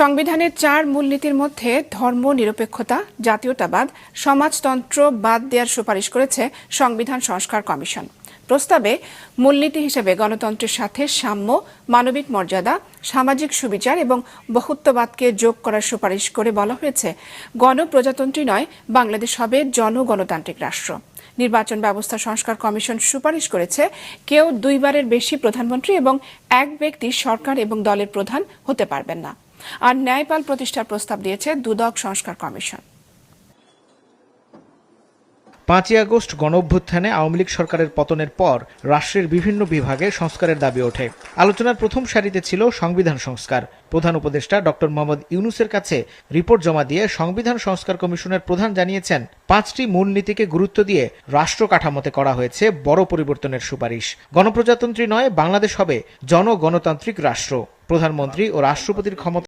সংবিধানের 4 মূলনীতির মধ্যে ধর্ম নিরপেক্ষতা, জাতীয়তাবাদ, সমাজতন্ত্র বাদ দেওয়ার সুপারিশ করেছে সংবিধান সংস্কার কমিশন। প্রস্তাবে মূলনীতি হিসেবে গণতন্ত্রের সাথে সাম্য, মানবিক মর্যাদা, সামাজিক সুবিচার এবং বহুত্ববাদকে যোগ করার সুপারিশ করে বলা হয়েছে, গণপ্রজাতন্ত্রী নয়, বাংলাদেশ হবে জনগণতান্ত্রিক রাষ্ট্র। নির্বাচন ব্যবস্থা সংস্কার কমিশন সুপারিশ করেছে, কেউ 2 বারের বেশি প্রধানমন্ত্রী এবং এক ব্যক্তি সরকার এবং দলের প্রধান হতে পারবেন না। আর ন্যায়পাল প্রতিষ্ঠার প্রস্তাব দিয়েছে দুদক সংস্কার কমিশন। 5ই আগস্ট গণঅভ্যুত্থানে আওয়ামী লীগ সরকারের পতনের পর রাষ্ট্রের বিভিন্ন বিভাগে সংস্কারের দাবি ওঠে। আলোচনার প্রথম সারিতে ছিল সংবিধান সংস্কার। প্রধান উপদেষ্টা ডক্টর মোহাম্মদ ইউনূসের কাছে রিপোর্ট জমা দিয়ে সংবিধান সংস্কার কমিশনের প্রধান জানিয়েছেন, 5টি মূলনীতিকে গুরুত্ব দিয়ে রাষ্ট্র কাঠামোতে করা হয়েছে বড় পরিবর্তনের সুপারিশ। গণপ্রজাতন্ত্রী নয়, বাংলাদেশ হবে জনগণতান্ত্রিক রাষ্ট্র। প্রধানমন্ত্রী ও রাষ্ট্রপতির ক্ষমতা